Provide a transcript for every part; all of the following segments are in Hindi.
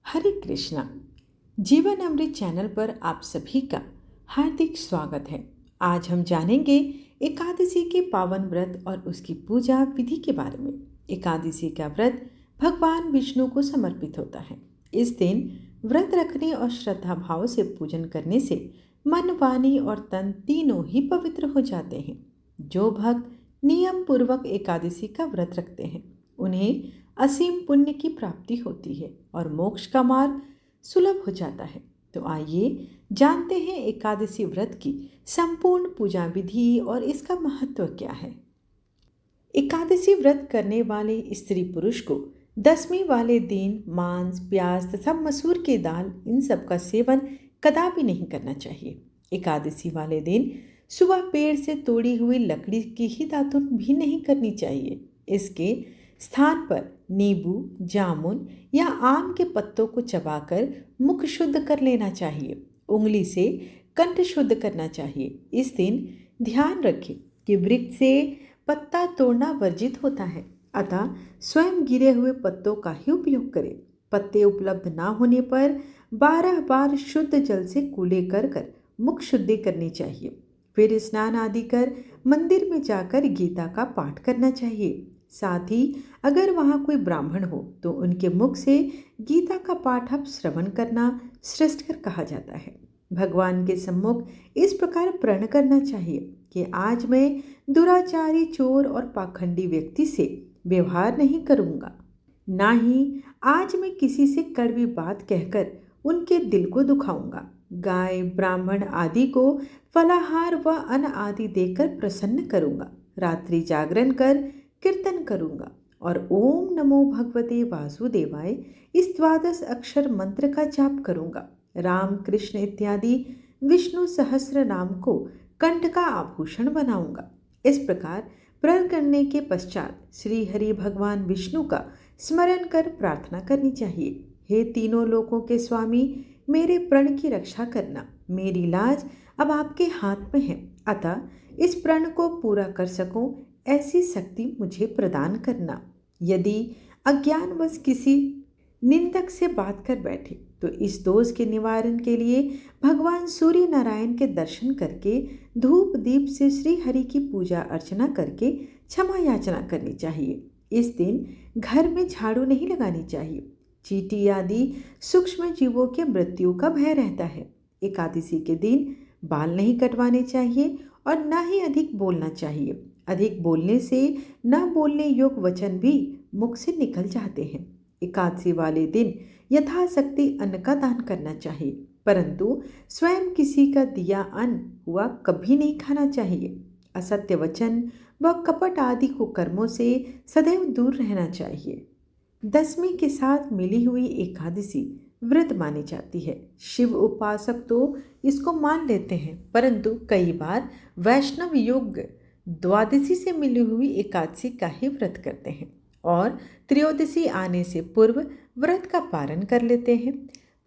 हरे कृष्णा। जीवन अमृत चैनल पर आप सभी का हार्दिक स्वागत है। आज हम जानेंगे एकादशी के पावन व्रत और उसकी पूजा विधि के बारे में। एकादशी का व्रत भगवान विष्णु को समर्पित होता है। इस दिन व्रत रखने और श्रद्धा भाव से पूजन करने से मन, वाणी और तन तीनों ही पवित्र हो जाते हैं। जो भक्त नियम पूर्वक एकादशी का व्रत रखते हैं उन्हें असीम पुण्य की प्राप्ति होती है और मोक्ष का मार्ग सुलभ हो जाता है। तो आइए जानते हैं एकादशी व्रत की संपूर्ण पूजा विधि और इसका महत्व क्या है। एकादशी व्रत करने वाले स्त्री पुरुष को दसवीं वाले दिन मांस, प्याज तथा मसूर की दाल इन सब का सेवन कदापि नहीं करना चाहिए। एकादशी वाले दिन सुबह पेड़ से तोड़ी हुई लकड़ी की ही दातुन भी नहीं करनी चाहिए। इसके स्थान पर नींबू, जामुन या आम के पत्तों को चबाकर मुख शुद्ध कर लेना चाहिए। उंगली से कंठ शुद्ध करना चाहिए। इस दिन ध्यान रखें कि वृक्ष से पत्ता तोड़ना वर्जित होता है, अतः स्वयं गिरे हुए पत्तों का ही उपयोग करें। पत्ते उपलब्ध ना होने पर 12 बार शुद्ध जल से कुल्ले कर मुख शुद्धि करनी चाहिए। फिर स्नान आदि कर मंदिर में जाकर गीता का पाठ करना चाहिए। साथ ही अगर वहाँ कोई ब्राह्मण हो तो उनके मुख से गीता का पाठ अब श्रवण करना श्रेष्ठकर कहा जाता है। भगवान के सम्मुख इस प्रकार प्रण करना चाहिए कि आज मैं दुराचारी, चोर और पाखंडी व्यक्ति से व्यवहार नहीं करूँगा, ना ही आज मैं किसी से कड़वी बात कहकर उनके दिल को दुखाऊंगा। गाय, ब्राह्मण आदि को फलाहार व अन्न आदि देकर प्रसन्न करूँगा। रात्रि जागरण कर कीर्तन करूँगा और ओम नमो भगवते वासुदेवाय इस 12 अक्षर मंत्र का जाप करूँगा। राम, कृष्ण इत्यादि विष्णु सहस्र नाम को कंठ का आभूषण बनाऊँगा। इस प्रकार प्रण करने के पश्चात श्री हरि भगवान विष्णु का स्मरण कर प्रार्थना करनी चाहिए। हे तीनों लोकों के स्वामी, मेरे प्रण की रक्षा करना। मेरी लाज अब आपके हाथ में है, अतः इस प्रण को पूरा कर सकूं ऐसी शक्ति मुझे प्रदान करना। यदि अज्ञानवश किसी निंदक से बात कर बैठे तो इस दोष के निवारण के लिए भगवान सूर्य नारायण के दर्शन करके धूप दीप से श्री हरि की पूजा अर्चना करके क्षमा याचना करनी चाहिए। इस दिन घर में झाड़ू नहीं लगानी चाहिए। चींटी आदि सूक्ष्म जीवों के मृत्यु का भय रहता है। एकादशी के दिन बाल नहीं कटवाने चाहिए और न ही अधिक बोलना चाहिए। अधिक बोलने से न बोलने योग्य वचन भी मुख से निकल जाते हैं। एकादशी वाले दिन यथाशक्ति अन्न का दान करना चाहिए, परंतु स्वयं किसी का दिया अन्न हुआ कभी नहीं खाना चाहिए। असत्य वचन व कपट आदि कुकर्मों से सदैव दूर रहना चाहिए। दसवीं के साथ मिली हुई एकादशी व्रत मानी जाती है। शिव उपासक तो इसको मान लेते हैं, परंतु कई बार वैष्णव योग द्वादशी से मिली हुई एकादशी का ही व्रत करते हैं और त्रयोदशी आने से पूर्व व्रत का पारण कर लेते हैं।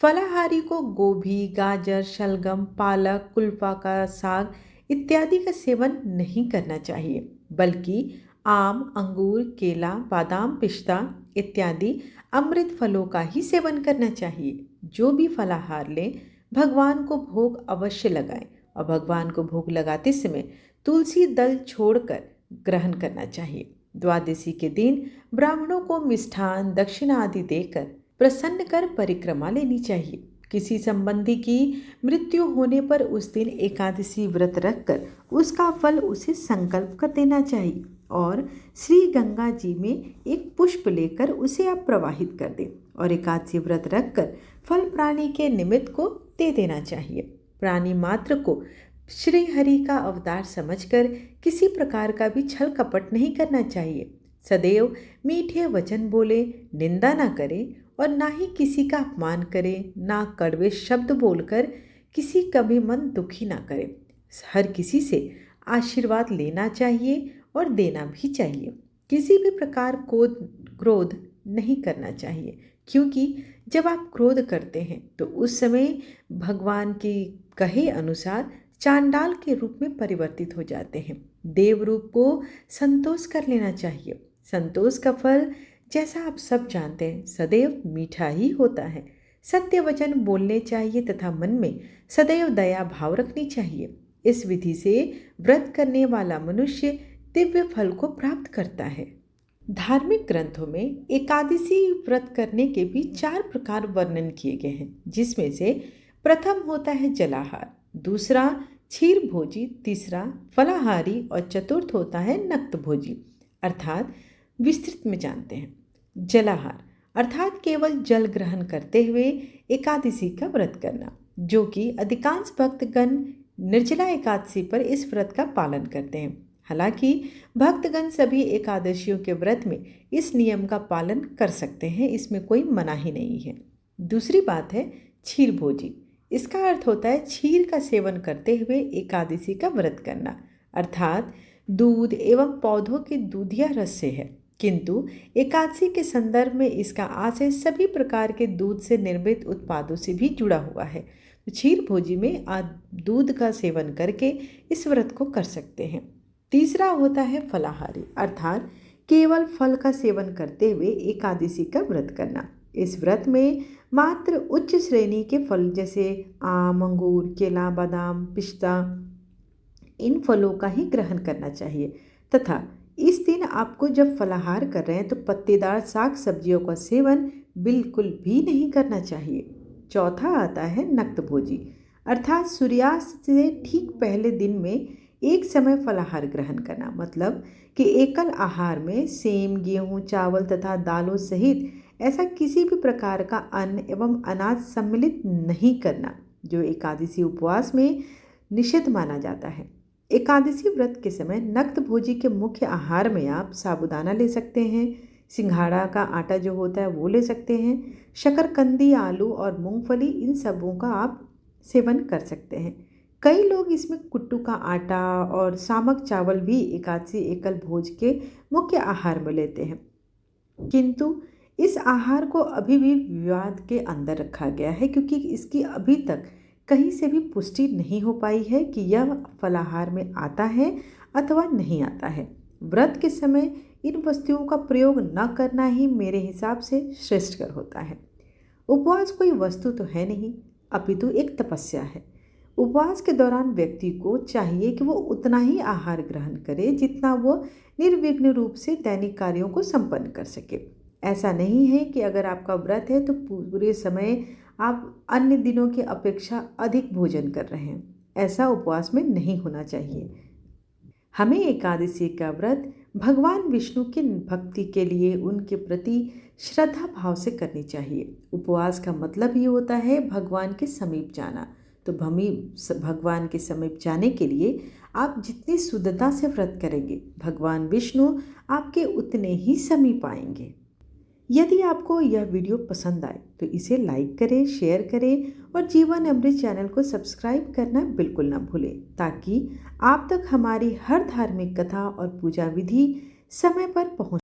फलाहारी को गोभी, गाजर, शलगम, पालक, कुल्फा का साग इत्यादि का सेवन नहीं करना चाहिए, बल्कि आम, अंगूर, केला, बादाम, पिस्ता इत्यादि अमृत फलों का ही सेवन करना चाहिए। जो भी फलाहार ले भगवान को भोग अवश्य लगाएं और भगवान को भोग लगाते समय तुलसी दल छोड़कर ग्रहण करना चाहिए। द्वादशी के दिन ब्राह्मणों को मिष्ठान, दक्षिणा आदि देकर प्रसन्न कर परिक्रमा लेनी चाहिए। किसी संबंधी की मृत्यु होने पर उस दिन एकादशी व्रत रखकर उसका फल उसे संकल्प कर देना चाहिए और श्री गंगा जी में एक पुष्प लेकर उसे आप प्रवाहित कर दें और एकादशी व्रत रखकर फल प्राणी के निमित्त को दे देना चाहिए। प्राणी मात्र को श्री हरि का अवतार समझकर किसी प्रकार का भी छल कपट नहीं करना चाहिए। सदैव मीठे वचन बोले, निंदा ना करे और ना ही किसी का अपमान करे, ना कड़वे शब्द बोलकर किसी का भी मन दुखी ना करे। हर किसी से आशीर्वाद लेना चाहिए और देना भी चाहिए। किसी भी प्रकार को क्रोध नहीं करना चाहिए, क्योंकि जब आप क्रोध करते हैं तो उस समय भगवान की कहे अनुसार चांडाल के रूप में परिवर्तित हो जाते हैं। देव रूप को संतोष कर लेना चाहिए। संतोष का फल जैसा आप सब जानते हैं सदैव मीठा ही होता है। सत्य वचन बोलने चाहिए तथा मन में सदैव दया भाव रखनी चाहिए। इस विधि से व्रत करने वाला मनुष्य दिव्य फल को प्राप्त करता है। धार्मिक ग्रंथों में एकादशी व्रत करने के भी 4 प्रकार वर्णन किए गए हैं, जिसमें से प्रथम होता है जलाहार, दूसरा क्षीर भोजी, तीसरा फलाहारी और चतुर्थ होता है नक्त भोजी। अर्थात विस्तृत में जानते हैं। जलाहार अर्थात केवल जल ग्रहण करते हुए एकादशी का व्रत करना, जो कि अधिकांश भक्तगण निर्जला एकादशी पर इस व्रत का पालन करते हैं। हालांकि भक्तगण सभी एकादशियों के व्रत में इस नियम का पालन कर सकते हैं, इसमें कोई मनाही नहीं है। दूसरी बात है क्षीर भोजी। इसका अर्थ होता है क्षीर का सेवन करते हुए एकादशी का व्रत करना, अर्थात दूध एवं पौधों के दूधिया रस से है, किंतु एकादशी के संदर्भ में इसका आशय सभी प्रकार के दूध से निर्मित उत्पादों से भी जुड़ा हुआ है। तो क्षीर भोजी में आप दूध का सेवन करके इस व्रत को कर सकते हैं। तीसरा होता है फलाहारी, अर्थात केवल फल का सेवन करते हुए एकादशी का व्रत करना। इस व्रत में मात्र उच्च श्रेणी के फल जैसे आम, अंगूर, केला, बादाम, पिस्ता, इन फलों का ही ग्रहण करना चाहिए तथा इस दिन आपको जब फलाहार कर रहे हैं तो पत्तेदार साग सब्जियों का सेवन बिल्कुल भी नहीं करना चाहिए। चौथा आता है नक्त भोजी, अर्थात सूर्यास्त से ठीक पहले दिन में एक समय फलाहार ग्रहण करना, मतलब कि एकल आहार में सेम, गेहूँ, चावल तथा दालों सहित ऐसा किसी भी प्रकार का अन्न एवं अनाज सम्मिलित नहीं करना, जो एकादशी उपवास में निषिद्ध माना जाता है। एकादशी व्रत के समय नक्त भोजी के मुख्य आहार में आप साबूदाना ले सकते हैं, सिंघाड़ा का आटा जो होता है वो ले सकते हैं, शकरकंदी, आलू और मूंगफली, इन सबों का आप सेवन कर सकते हैं। कई लोग इसमें कुट्टू का आटा और सामक चावल भी एकादशी एकल भोज के मुख्य आहार में लेते हैं, किंतु इस आहार को अभी भी विवाद के अंदर रखा गया है, क्योंकि इसकी अभी तक कहीं से भी पुष्टि नहीं हो पाई है कि यह फलाहार में आता है अथवा नहीं आता है। व्रत के समय इन वस्तुओं का प्रयोग न करना ही मेरे हिसाब से श्रेष्ठकर होता है। उपवास कोई वस्तु तो है नहीं, अपितु एक तपस्या है। उपवास के दौरान व्यक्ति को चाहिए कि वो उतना ही आहार ग्रहण करे जितना वो निर्विघ्न रूप से दैनिक कार्यों को संपन्न कर सके। ऐसा नहीं है कि अगर आपका व्रत है तो पूरे समय आप अन्य दिनों की अपेक्षा अधिक भोजन कर रहे हैं। ऐसा उपवास में नहीं होना चाहिए। हमें एकादशी का व्रत भगवान विष्णु की भक्ति के लिए उनके प्रति श्रद्धा भाव से करनी चाहिए। उपवास का मतलब ही होता है भगवान के समीप जाना। तो भगवान के समीप जाने के लिए आप जितनी शुद्धता से व्रत करेंगे, भगवान विष्णु आपके उतने ही समीप आएंगे। यदि आपको यह वीडियो पसंद आए तो इसे लाइक करें, शेयर करें और जीवन अमृत चैनल को सब्सक्राइब करना बिल्कुल ना भूलें, ताकि आप तक हमारी हर धार्मिक कथा और पूजा विधि समय पर पहुंच